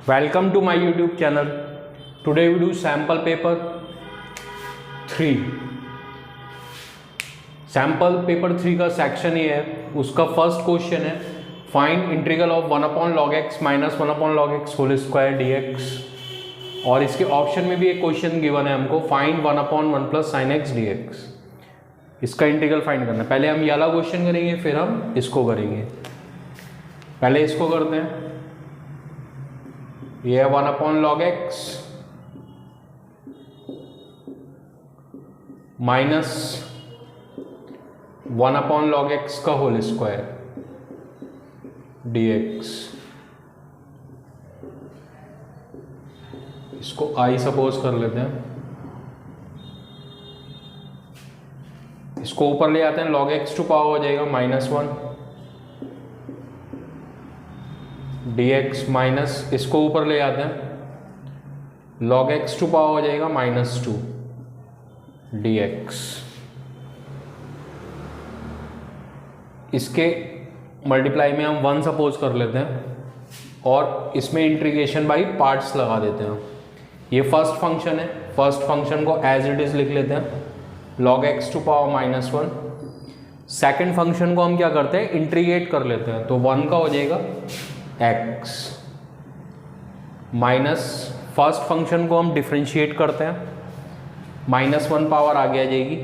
Welcome to my YouTube channel. Today we do sample paper 3. Sample paper 3 का section ये है, उसका first question है find integral of 1 log x minus 1 log x whole square dx। और इसके option में भी एक क्वेश्चन गिवन है हमको find 1/1 plus sine x dx। इसका इंटीग्रल फाइंड करना है। पहले हम ये वाला क्वेश्चन करेंगे, फिर हम इसको करेंगे। पहले इसको करते हैं। ये है 1 log x minus 1 log x का होल स्क्वायर dx। इसको I सपोज कर लेते हैं। इसको ऊपर ले आते हैं, log x टू पावर हो जाएगा -1 dx माइनस, इसको ऊपर ले आते हैं, log x टू पावर हो जाएगा -2 dx। इसके मल्टीप्लाई में हम 1 सपोज कर लेते हैं और इसमें इंटीग्रेशन बाई पार्ट्स लगा देते हैं। ये फर्स्ट फंक्शन है, फर्स्ट फंक्शन को एज इट इज लिख लेते हैं, log x to power -1। Second function को हम क्या करते हैं, इंटीग्रेट कर लेते हैं, तो 1 का हो जाएगा x माइनस फर्स्ट फंक्शन को हम डिफ्रेंशिएट करते हैं, -1 पावर आगे आ जाएगी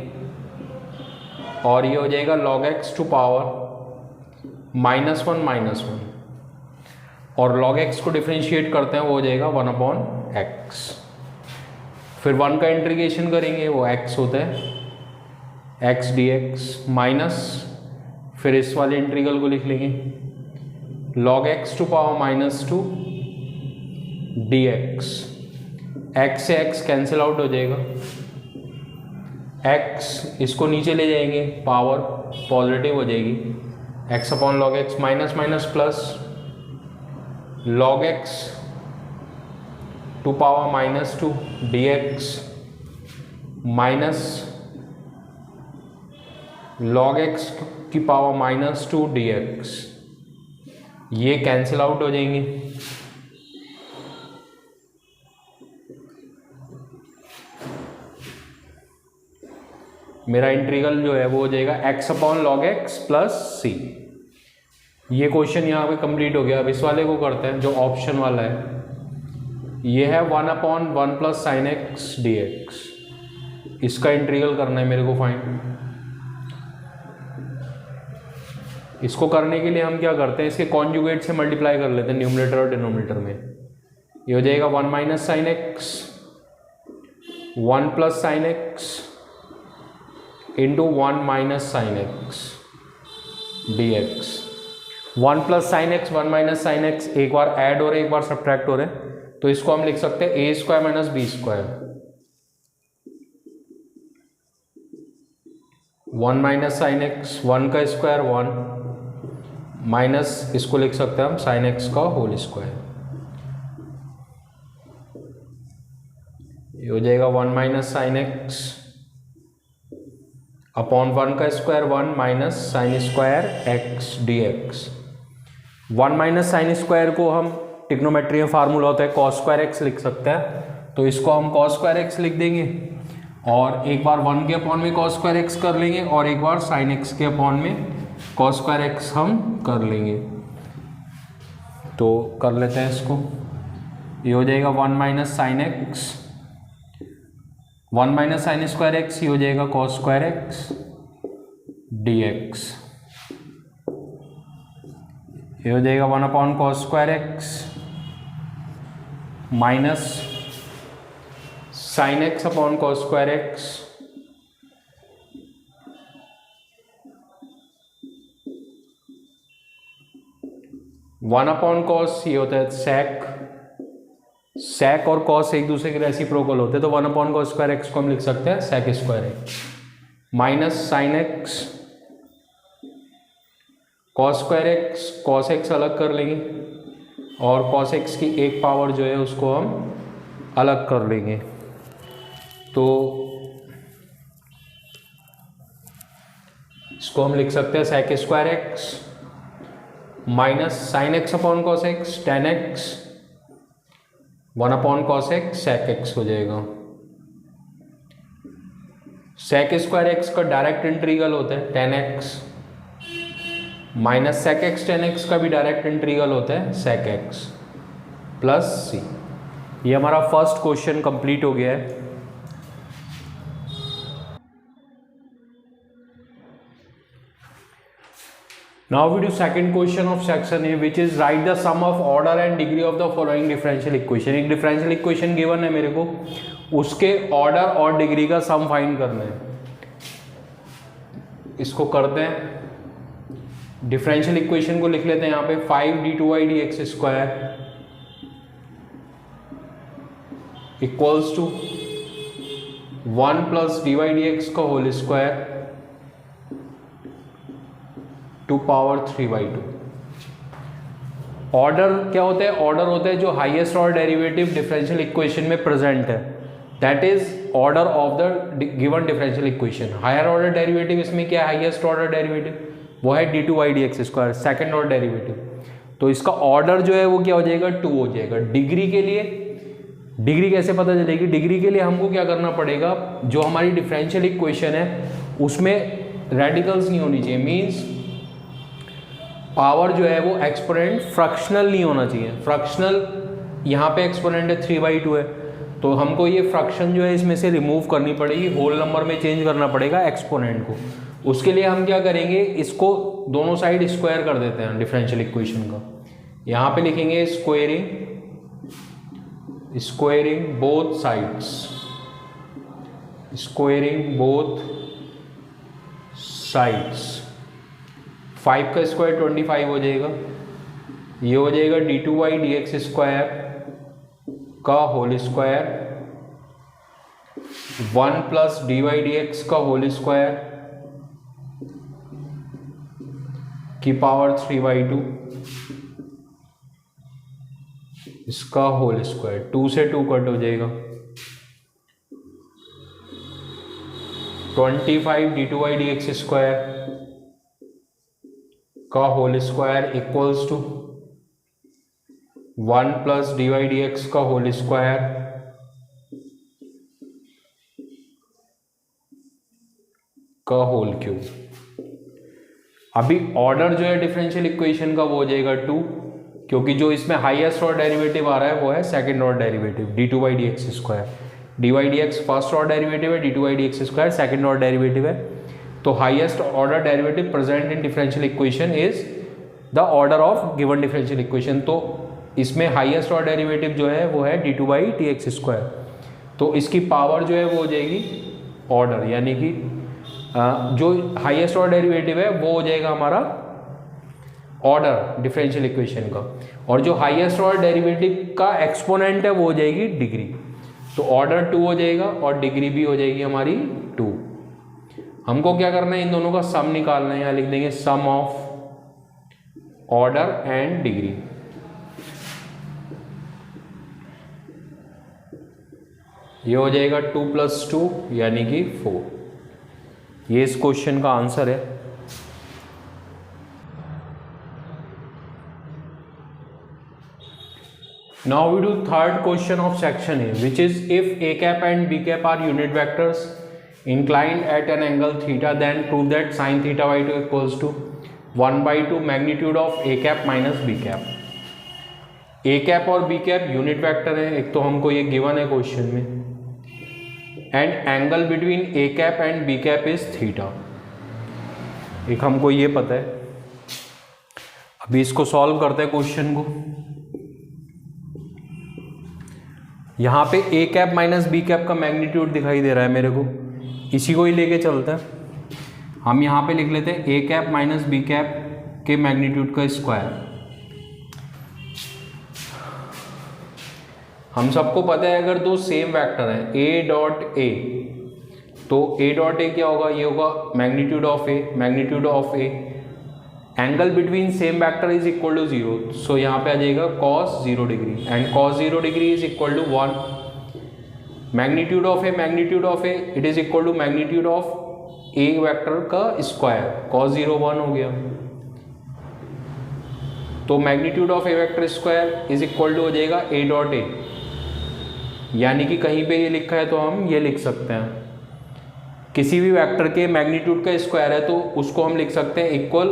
और ये हो जाएगा log x टू पावर -1 और log x को डिफ्रेंशिएट करते हैं, वो हो जाएगा 1/x। फिर 1 का इंटीग्रेशन करेंगे, वो x होता है x dx माइनस, फिर इस वाले इंटीग्रल को लिख लेंगे log x to power -2 dx। x से x कैंसिल आउट हो जाएगा, x इसको नीचे ले जाएंगे, पावर पॉजिटिव हो जाएगी, x upon log x minus minus plus log x to power -2 dx minus log x की पावर -2 dx। ये कैंसिल आउट हो जाएंगे, मेरा इंटीग्रल जो है वो हो जाएगा x upon log x plus c। ये क्वेश्चन यहाँ पे कंप्लीट हो गया। अब इस वाले को करते हैं जो ऑप्शन वाला है, ये है 1/1 प्लस साइन एक्स dx। इसका इंटीग्रल करना है मेरे को फाइंड। इसको करने के लिए हम क्या करते हैं, इसके कॉन्जुगेट से मल्टीप्लाई कर लेते हैं न्यूमरेटर और डिनोमिनेटर में। ये हो जाएगा 1 minus sine X 1 plus sine x into 1 minus sine x dx। 1 plus sign X 1 minus sine x एक बार ऐड हो रहे एक बार सब्ट्रैक्ट हो रहे, तो इसको हम लिख सकते हैं a square minus B square. 1 minus sine X 1 का स्क्वायर 1 माइनस, इसको लिख सकते हैं हम साइन एक्स का होल स्क्वायर। ये हो जाएगा 1 माइनस साइन एक्स अपॉन 1 का square 1 minus sine square x dx। 1 minus sine square को हम ट्रिग्नोमेट्री में फार्मूला होता है कॉस स्क्वायर एक्स लिख सकते हैं, तो इसको हम कॉस स्क्वायर एक्स लिख देंगे और एक बार 1 के अपॉन में कॉस स्क्वायर एक्स कर लेंगे और एक बार साइन एक्स के अपॉन में कॉस स्क्वायर एक्स हम कर लेंगे। तो कर लेते हैं इसको, ये हो जाएगा 1 minus sine X 1 minus sine square x, ये हो जाएगा कॉस स्क्वायर एक्स dx। ये हो जाएगा 1 upon cos square X minus sine X upon cos square x one upon cos, ये होता है सेक और कॉस एक दूसरे के रेसिप्रोकल होते हैं, तो 1 अपॉन कॉस स्क्वायर एक्स को हम लिख सकते हैं sec square X minus sine X cos square X, cos X अलग कर लेंगे और कॉस एक्स की एक पावर जो है उसको हम अलग कर लेंगे। तो इसको हम लिख सकते हैं sec square X minus sine X upon cos X tan X 1/cos x sec x हो जाएगा। sec स्क्वायर एक्स का डायरेक्ट इंटीग्रल होता है 10x minus sec x 10x का भी डायरेक्ट इंटीग्रल होता है sec x प्लस c। ये हमारा फर्स्ट क्वेश्चन कंप्लीट हो गया है। Now we do second question of section A, which is write the sum of order and degree of the following differential equation। एक differential equation given है मेरे को, उसके order और degree का sum find करना है। इसको करते हैं। differential equation को लिख लेते हैं यहाँ पे 5d2y dx square equals to 1 plus dy dx का whole square to power 3/2। Order क्या होता है? ऑर्डर होता है जो highest order derivative differential equation में प्रेजेंट है, that is order of the given differential equation. Higher order derivative इसमें क्या है? हाईएस्ट ऑर्डर डेरिवेटिव वो है d2y dx square, second order derivative. तो इसका ऑर्डर जो है वो क्या हो जाएगा? 2 हो जाएगा। डिग्री के लिए, डिग्री कैसे पता चलेगी? डिग्री के लिए हमको क्या करना पड़ेगा? जो हमारी डिफरेंशियल इक्वेशन है उसमें रेडिकल्स नहीं होनी चाहिए, मीन्स पावर जो है वो एक्सपोनेंट फ्रैक्शनल नहीं होना चाहिए। फ्रैक्शनल यहाँ पे एक्सपोनेंट है 3/2 है, तो हमको ये फ्रैक्शन जो है इसमें से रिमूव करनी पड़ेगी, होल नंबर में चेंज करना पड़ेगा एक्सपोनेंट को। उसके लिए हम क्या करेंगे? इसको दोनों साइड स्क्वायर कर देते हैं डिफरेंशियल इक्वेशन का। यहाँ पे लिखेंगे squaring both sides, squaring both sides. 5 का स्क्वायर 25 हो जाएगा, ये हो जाएगा d2y dx स्क्वायर का whole square 1 plus dy dx का होल स्क्वायर की पावर 3/2 इसका होल स्क्वायर। 2 से 2 कट हो जाएगा, 25 d2y dx स्क्वायर का whole square equals to 1 plus dy dx का होल स्क्वायर का होल क्यूब। अभी ऑर्डर जो है डिफरेंशियल इक्वेशन का वो हो जाएगा 2, क्योंकि जो इसमें हाईएस्ट ऑर्डर डेरिवेटिव आ रहा है वो है second order derivative d2y dx square. dy dx first order derivative है, d2y dx square second order derivative है। तो highest order derivative present in differential equation is the order of given differential equation. तो इसमें highest order derivative जो है वो है d2y dx square. तो इसकी पावर जो है वो हो जाएगी ऑर्डर, यानी कि जो हाईएस्ट ऑर्डर डेरिवेटिव है वो हो जाएगा हमारा ऑर्डर डिफरेंशियल इक्वेशन का, और जो हाईएस्ट ऑर्डर डेरिवेटिव का एक्सपोनेंट है वो हो जाएगी डिग्री। तो ऑर्डर 2 हो जाएगा और डिग्री भी हो जाएगी हमारी 2। हमको क्या करना है? इन दोनों का सम निकालना है। यहाँ लिख देंगे सम ऑफ ऑर्डर एंड डिग्री। ये हो जाएगा 2 + 2 यानी कि 4। ये इस क्वेश्चन का आंसर है। Now we do third question of section A, which is if a cap and b cap are unit vectors inclined at an angle theta, then prove that sin theta by 2 equals to 1/2 magnitude of a cap minus b cap। a cap और b cap unit vector है, एक तो हमको ये given है question में, and angle between a cap and b cap is theta, एक हमको ये पता है। अभी इसको सॉल्व करते हैं क्वेश्चन को। यहाँ पे a cap minus b cap का मैग्नीट्यूड दिखाई दे रहा है मेरे को, इसी को ही लेके चलते हैं। हम यहाँ पे लिख लेते हैं a cap minus b cap के मैग्नीट्यूड का स्क्वायर। हम सबको पता है अगर दो सेम वेक्टर हैं a डॉट a, तो a डॉट a क्या होगा? ये होगा magnitude of a, magnitude of a, angle between same vector is equal to 0। So यहाँ पे आ जाएगा cos 0 degree, and cos 0 degree is equal to 1। Magnitude of a, magnitude of a it is equal to magnitude of a vector का square, cos 0 1 हो गया। तो magnitude of a vector square is equal to हो जाएगा a dot a, यानी कि कहीं पे ये लिखा है तो हम ये लिख सकते हैं, किसी भी वेक्टर के मैग्नीट्यूड का स्क्वायर है तो उसको हम लिख सकते हैं इक्वल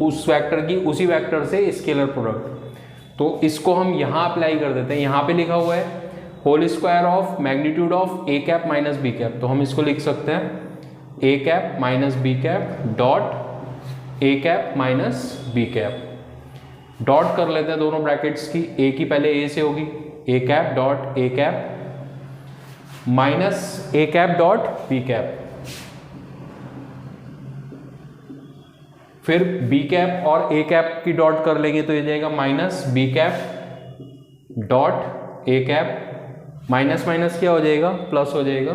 उस वेक्टर की उसी वेक्टर से स्केलर प्रोडक्ट। तो इसको हम यहाँ अप्लाई कर देते हैं। यहाँ पे लिखा हुआ है whole square of magnitude of A cap minus B cap, तो हम इसको लिख सकते हैं A cap minus B cap dot A cap minus B cap. Dot कर लेते हैं दोनों ब्रैकेट्स की, ए की पहले ए से होगी, A cap dot A cap minus A cap dot B cap, फिर बी कैप और ए कैप की डॉट कर लेंगे तो ये जाएगा minus B cap dot A cap, minus minus क्या हो जाएगा प्लस हो जाएगा,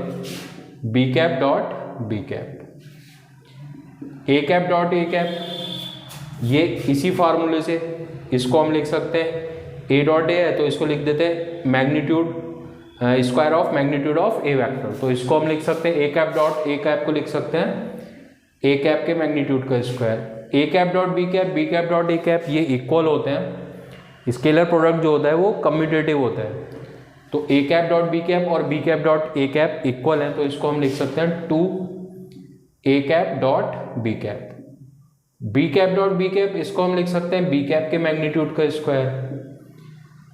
B cap dot B cap, A cap dot A cap. ये इसी फार्मूले से इसको हम लिख सकते हैं, ए डॉट ए है तो इसको लिख देते हैं magnitude square of magnitude of a vector, तो इसको हम लिख सकते हैं A cap dot A cap को लिख सकते हैं ए कैप के मैग्नीट्यूड का square, A cap dot B cap dot A cap, ये इक्वल होते हैं। स्केलर प्रोडक्ट जो होता है वो कम्यूटेटिव होता है, तो A cap dot B cap और B cap dot A cap equal है, तो इसको हम लिख सकते हैं two A cap dot B cap. B cap dot B cap इसको हम लिख सकते हैं बी कैप के मैग्नीट्यूड का स्क्वायर।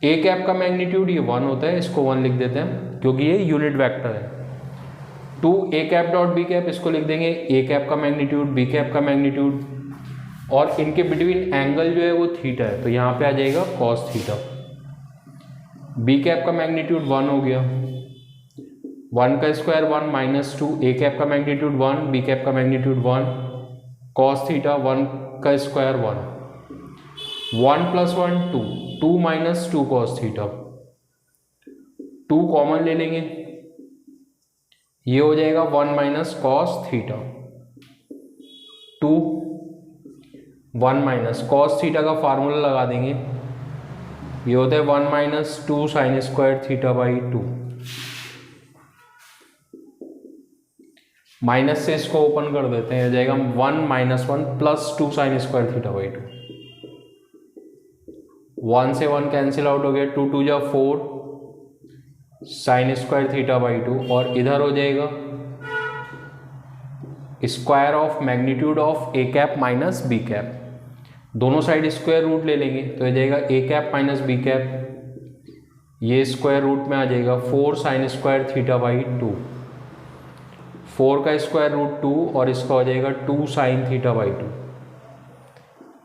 ए कैप का मैग्नीट्यूड ये 1 होता है, इसको 1 लिख देते हैं क्योंकि ये यूनिट वेक्टर है। Two A cap dot B cap इसको लिख देंगे ए कैप का मैग्नीट्यूड बी कैप का मैग्नीट्यूड, और इनके बिटवीन एंगल जो है वो थीटा है, तो यहाँ पे आ जाएगा कॉस थीटा। बी कैप का मैग्नीट्यूड 1 हो गया, 1 का स्क्वायर 1 माइनस 2, ए कैप का मैग्नीट्यूड 1 बी कैप का मैग्नीट्यूड 1 कॉस थीटा, 1 का square 1, 1 plus 1 2, 2 minus 2 cos theta, 2 common ले लेंगे, ये हो जाएगा 1 minus cos theta, 2 1 minus cos theta का फार्मूला लगा देंगे, ये होता है 1 minus 2 sine square theta by 2, minus से इसको ओपन कर देते हैं, हो जाएगा 1 minus 1 plus 2 sine square theta by 2, 1 से 1 कैंसिल आउट हो गया, 2 2 जा 4 साइन स्क्वायर थीटा बाई 2, और इधर हो जाएगा square of magnitude of A cap minus B cap, दोनों साइड स्क्वायर रूट ले लेंगे तो हो जाएगा A cap minus B cap, ये स्क्वायर रूट में आ जाएगा 4 साइन स्क्वायर थीटा बाई 2, 4 का स्क्वायर रूट 2 और इसका हो जाएगा 2 साइन थीटा बाई 2।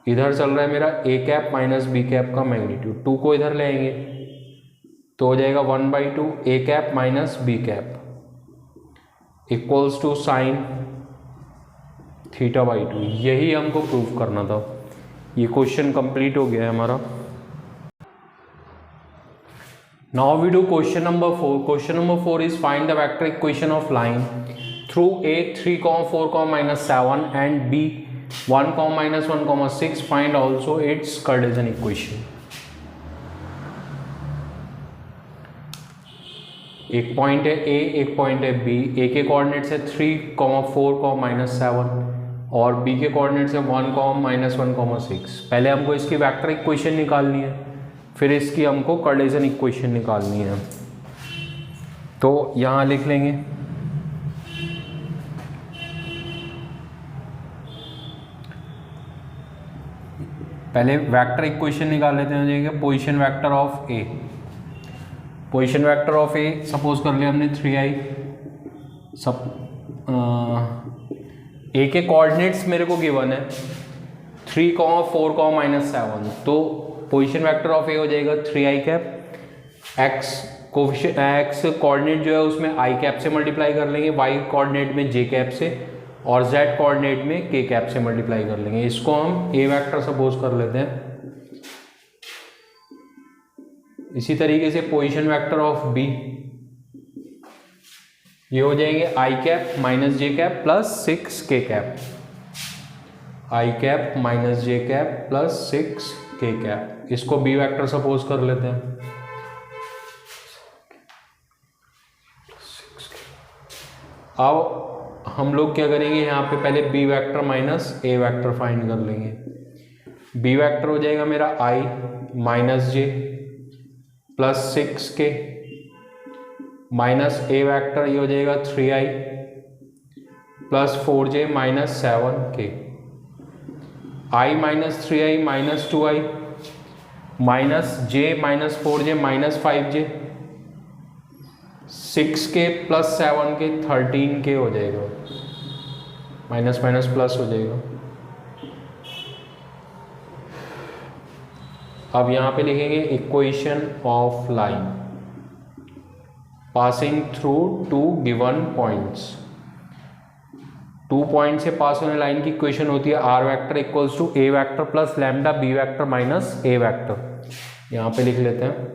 इधर चल रहा है मेरा A cap minus B cap का मैग्नीट्यूड, 2 को इधर ले आएंगे तो हो जाएगा 1/2 A cap minus B cap equals to sine theta by 2। यही हमको प्रूव करना था। ये क्वेश्चन कंप्लीट हो गया है हमारा। Now we do question number 4। Question number 4 is find the vector equation of line through A 3, 4, -7 and B 1, -1, 6. Find also its Cartesian equation। एक पॉइंट है A, एक पॉइंट है B। A के कोऑर्डिनेट्स है 3, 4, -7 और B के कोऑर्डिनेट्स है 1, -1, 6। पहले हमको इसकी वेक्टर इक्वेशन निकालनी है, फिर इसकी हमको कार्टेशियन इक्वेशन निकालनी है। तो यहाँ लिख लेंगे पहले वेक्टर इक्वेशन निकाल लेते हैं। Position vector of A, position vector of A suppose कर लिया हमने 3i। सब ए के कोऑर्डिनेट्स मेरे को गिवन है 3, 4, -7, तो पोजीशन वेक्टर ऑफ ए हो जाएगा 3i कैप। एक्स कोऑर्डिनेट जो है उसमें आई कैप से मल्टीप्लाई कर लेंगे, वाई कोऑर्डिनेट में जे कैप से, और जेड कोऑर्डिनेट में के कैप से मल्टीप्लाई कर लेंगे। इसको हम ए वेक्टर सपोज कर लेते हैं। इसी तरीके से पोजीशन वेक्टर ऑफ बी, ये हो जाएंगे आई कैप माइनस जे कैप प्लस 6 के कैप, आई कैप माइनस जे कैप प्लस 6 के कैप। इसको बी वेक्टर सपोज कर लेते हैं। अब हम लोग क्या करेंगे, यहाँ पे पहले B vector minus A vector find कर लेंगे। बी वेक्टर हो जाएगा मेरा आई माइनस जे प्लस 6 के माइनस ए वैक्टर ये हो जाएगा 3i plus 4j minus 7k, i minus 3i minus 2i minus j minus 4j minus 5j, 6k plus 7k 13k हो जाएगा, माइनस माइनस प्लस हो जाएगा। अब यहाँ पे लिखेंगे equation of line passing through 2 given points. 2 point से pass होने लाइन की इक्वेशन होती है R vector equals to A vector plus lambda B vector minus A vector. यहाँ पे लिख लेते हैं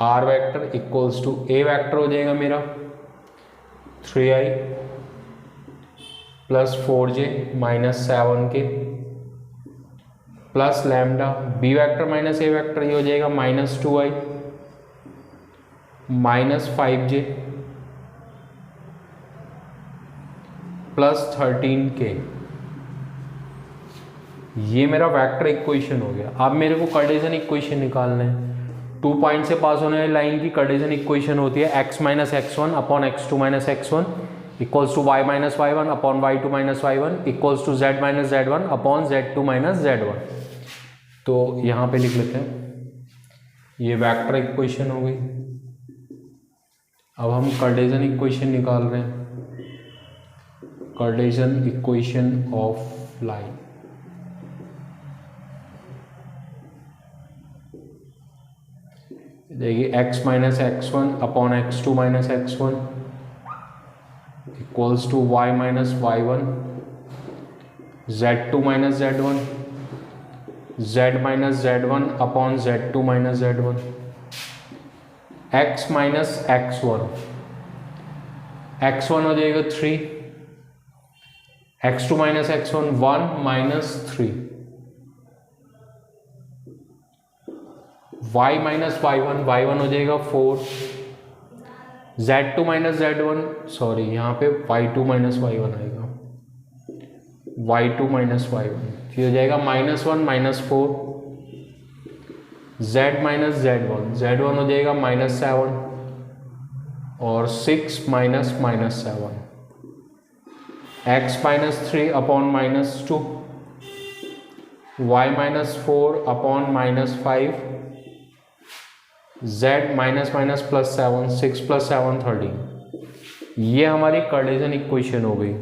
R vector equals to A vector हो जाएगा मेरा 3i plus 4j minus 7k plus lambda B vector minus A vector ये हो जाएगा minus 2i minus 5j plus 13k। ये मेरा वेक्टर इक्वेशन हो गया। अब मेरे को कार्टेशियन इक्वेशन निकालना है। 2 पॉइंट से पास होने वाली लाइन की कार्टेशियन इक्वेशन होती है x minus x1 upon x2 minus x1 equals to y minus y1 upon y2 minus y1 equals to z minus z1 upon z2 minus z1। तो यहाँ पे लिख लेते हैं ये वेक्टर इक्वेशन हो गई। अब हम कार्टेशियन इक्वेशन निकाल रहे हैं, कार्टेशियन इक्वेशन ऑफ लाइन। देखिए x minus x1 upon x2 minus x1 equals to y minus y1 z2 minus z1 z minus z1 upon z2 minus z1 x minus x1 x1 हो जाएगा 3 x2 minus x1 1 minus 3 y minus y1 हो जाएगा 4 z2 minus z1 sorry यहाँ पे y2 minus y1 आएगा y2 minus y1 फिर हो जाएगा -1 माइनस 4 z माइनस z1 हो जाएगा -7 और 6 minus -7 x minus 3 upon -2 y minus 4 upon -5 z minus minus plus 7 6 plus 7 13। ये हमारी कार्टेशियन इक्वेशन हो गई।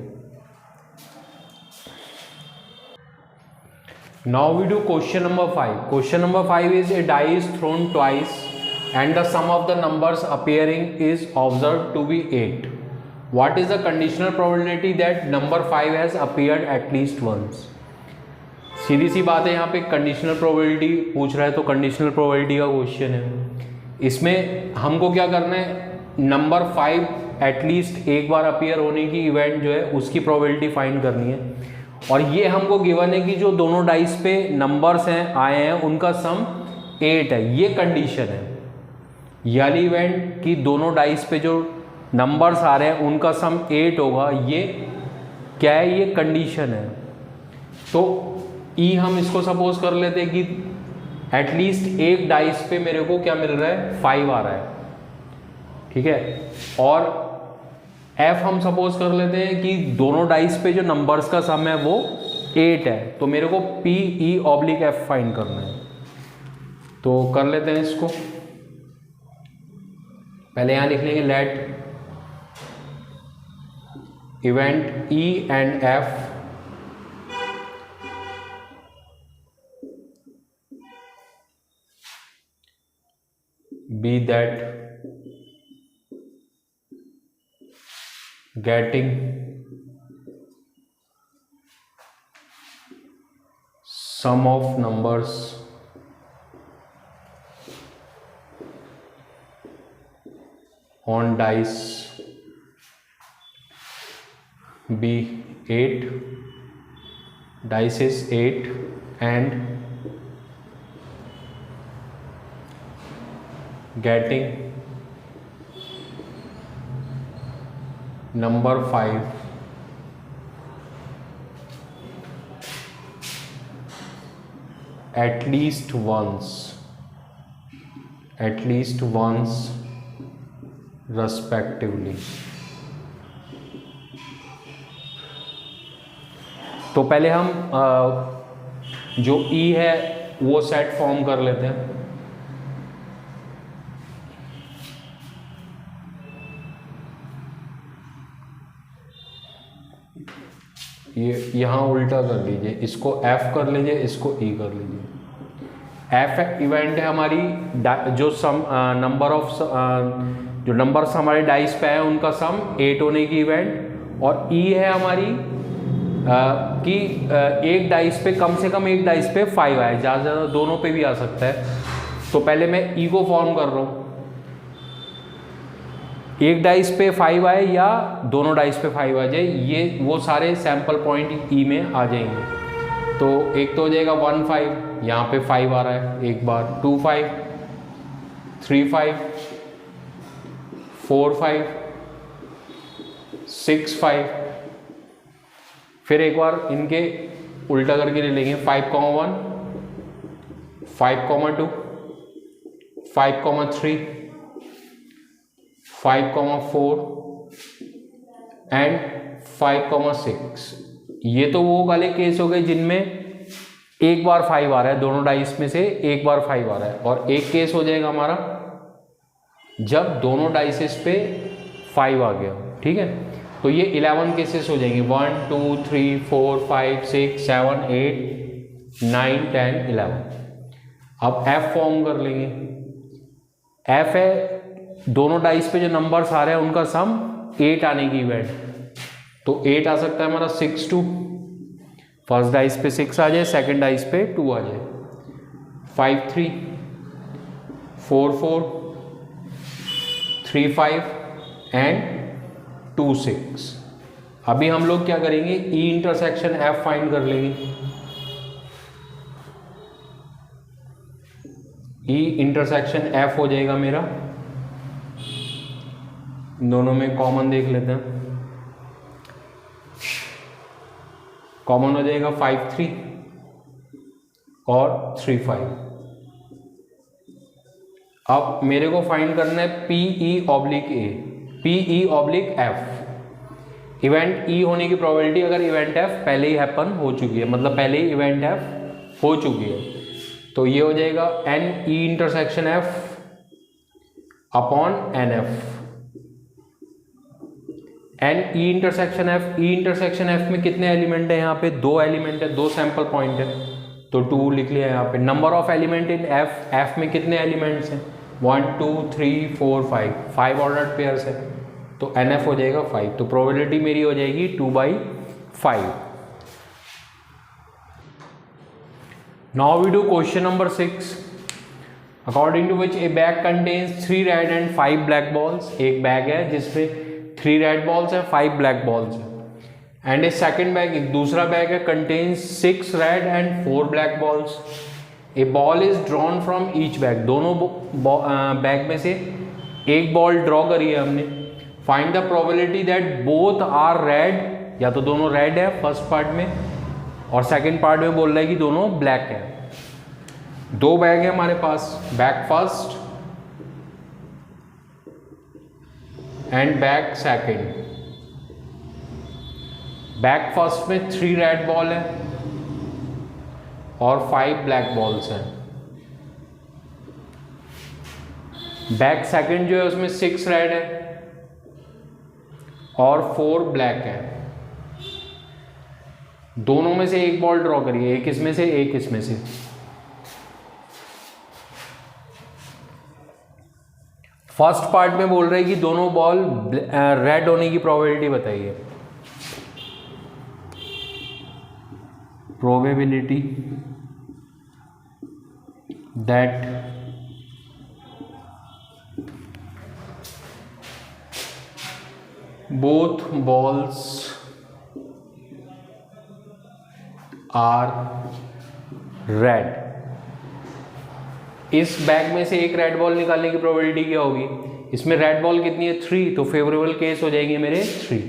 Now we do question number 5। Question number 5 is a die is thrown twice and the sum of the numbers appearing is observe to be 8। What is the conditional probability that number 5 has appeared at least once. सीधी सी बात है, यहाँ पे conditional probability पूछ रहा है तो conditional probability का question है। इसमें हमको क्या करना है, नंबर 5 एटलीस्ट एक बार अपीयर होने की इवेंट जो है उसकी प्रोबेबिलिटी फाइंड करनी है। और ये हमको गिवन है कि जो दोनों डाइस पे नंबर्स हैं आए हैं उनका सम 8 है, ये कंडीशन है। यानी इवेंट कि दोनों डाइस पे जो नंबर्स आ रहे हैं उनका सम 8 होगा, ये क्या है, ये कंडीशन है। तो ई हम इसको सपोज कर लेते हैं कि एटलीस्ट एक डाइस पे मेरे को क्या मिल रहा है, 5 आ रहा है, ठीक है। और एफ हम सपोज कर लेते हैं कि दोनों डाइस पे जो नंबर्स का सम है वो 8 है, तो मेरे को P E oblique F find करना है। तो कर लेते हैं इसको। पहले यहां लिख लेंगे let event E and F be that getting sum of numbers on dice be 8, dice is 8 and getting number 5 at least once at least once respectively. तो पहले हम जो E है वो सेट फॉर्म कर लेते हैं। ये यहाँ उल्टा कर लीजिए, इसको F कर लीजिए, इसको E कर लीजिए। F इवेंट है हमारी जो सम नंबर ऑफ जो नंबर्स हमारे डाइस पे है उनका सम 8 होने की इवेंट, और E है हमारी कि एक डाइस पे कम से कम एक डाइस पे 5 आए, ज़्यादा से ज़्यादा दोनों पे भी आ सकता है। तो पहले मैं E को फॉर्म कर रहा हूँ, एक डाइस पे 5 आए या दोनों डाइस पे 5 आ जाए, ये वो सारे सैंपल पॉइंट E में आ जाएंगे। तो एक तो हो जाएगा 1 5, यहाँ पे 5 आ रहा है एक बार, 2 5, 3 5, 4 5, 6 5, फिर एक बार इनके उल्टा करके ले लेंगे, 5,1, 5,2, 5,3, 5,4 एंड 5,6। ये तो वो वाले केस हो गए जिनमें एक बार 5 आ रहा है, दोनों डाइस में से एक बार 5 आ रहा है। और एक केस हो जाएगा हमारा जब दोनों डाइसेस पे 5 आ गया, ठीक है। तो ये 11 केसेस हो जाएंगे, 1 2 3 4 5 6 7 8 9 10 11। अब F फॉर्म कर लेंगे। F है दोनों डाइस पे जो नंबर्स आ रहे हैं उनका सम 8 आने की इवेंट। तो 8 आ सकता है हमारा 6 2, फर्स्ट डाइस पे 6 आ जाए, सेकंड डाइस पे 2 आ जाए, 5 3, 4 4, 3 5 एंड 2 6। अभी हम लोग क्या करेंगे, E इंटरसेक्शन F फाइंड कर लेंगे। E इंटरसेक्शन F हो जाएगा मेरा, दोनों में कॉमन देख लेते हैं। कॉमन हो जाएगा 5 3 और 3 5। अब मेरे को फाइंड करना है PE/A, PE/F। इवेंट E होने की प्रोबेबिलिटी अगर इवेंट F पहले ही हैपन हो चुकी है, मतलब पहले ही इवेंट F हो चुकी है, तो ये हो जाएगा NE intersection F upon NF। NE intersection F, E intersection F में कितने एलिमेंट है, यहाँ पे 2 एलिमेंट है, 2 सैंपल पॉइंट है, तो 2 लिख लिया यहाँ पे। Number of element in F में कितने एलिमेंट्स हैं, 1 2 3 4 5 ऑर्डर्ड पेयर्स है, तो NF हो जाएगा 5। तो प्रोबेबिलिटी मेरी हो जाएगी 2/5। Now we do question number 6, according to which a bag contains 3 red and 5 black balls. एक बैग है जिसमें 3 रेड बॉल्स है, 5 ब्लैक बॉल्स है। एंड ए सेकेंड बैग, एक दूसरा बैग है, contains 6 red and 4 black balls. A ball is drawn from each bag, दोनों bag में से एक बॉल ड्रॉ करी है हमने। Find the probability that both are red, या तो दोनों रेड है फर्स्ट पार्ट में, और सेकेंड पार्ट में बोल रहा है कि दोनों ब्लैक है। 2 बैग है हमारे पास, bag first and bag second. Bag first में 3 रेड बॉल है और 5 ब्लैक बॉल्स हैं। बैग सेकेंड जो है उसमें 6 रेड है और 4 ब्लैक है। दोनों में से एक बॉल ड्रॉ करिए, एक इसमें से एक इसमें से। फर्स्ट पार्ट में बोल रहे हैं कि दोनों बॉल रेड होने की प्रोबेबिलिटी बताइए। Probability that both balls are red. इस बैग में से एक रेड बॉल निकालने की प्रोबेबिलिटी क्या होगी, इसमें रेड बॉल कितनी है 3, तो फेवरेबल केस हो जाएंगे मेरे 3।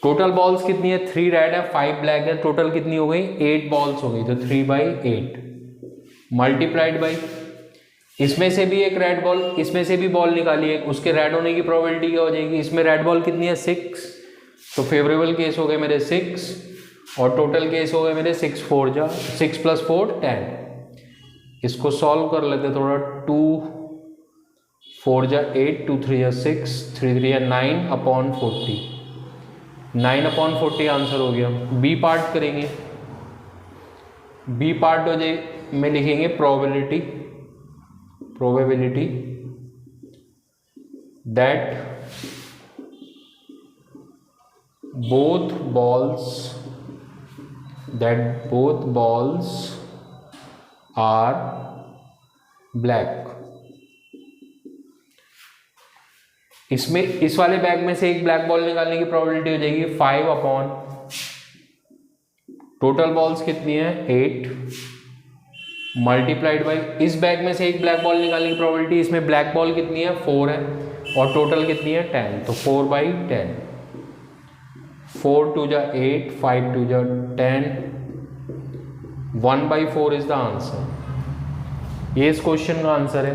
टोटल बॉल्स कितनी है, 3 रेड है 5 ब्लैक है, टोटल कितनी हो गई 8 बॉल्स हो गई, तो 3/8 मल्टीप्लाइड बाई इसमें से भी एक रेड बॉल, इसमें से भी बॉल निकालिए, उसके रेड होने की प्रोबेबिलिटी क्या हो जाएगी, इसमें रेड बॉल कितनी है 6, तो फेवरेबल केस हो गए मेरे 6 और टोटल केस हो गए मेरे 6 + 4 10। इसको सॉल्व कर लेते थोड़ा, 2 4 × 8, 2 3 × 6, 3 3 9 अपॉन 40, 9 अपॉन 40 आंसर हो गया। बी पार्ट करेंगे, बी पार्ट हो जाए में लिखेंगे probability that both balls are black। इसमें इस वाले बैग में से एक ब्लैक बॉल निकालने की प्रोबेबिलिटी हो जाएगी 5 अपॉन टोटल बॉल्स कितनी है 8 मल्टीप्लाइड बाई इस बैग में से एक ब्लैक बॉल निकालने की प्रोबेबिलिटी, इसमें ब्लैक बॉल कितनी है 4 है और टोटल कितनी है 10, तो 4/10, 4 2 × 8, 5 2 × 10, 1/4 इज द आंसर। ये इस क्वेश्चन का आंसर है।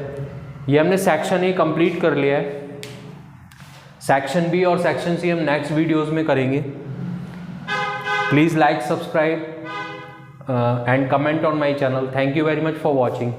ये हमने सेक्शन ए कंप्लीट कर लिया है। सेक्शन बी और सेक्शन सी हम नेक्स्ट वीडियोस में करेंगे। Please like, subscribe and comment on my channel. Thank you very much for watching.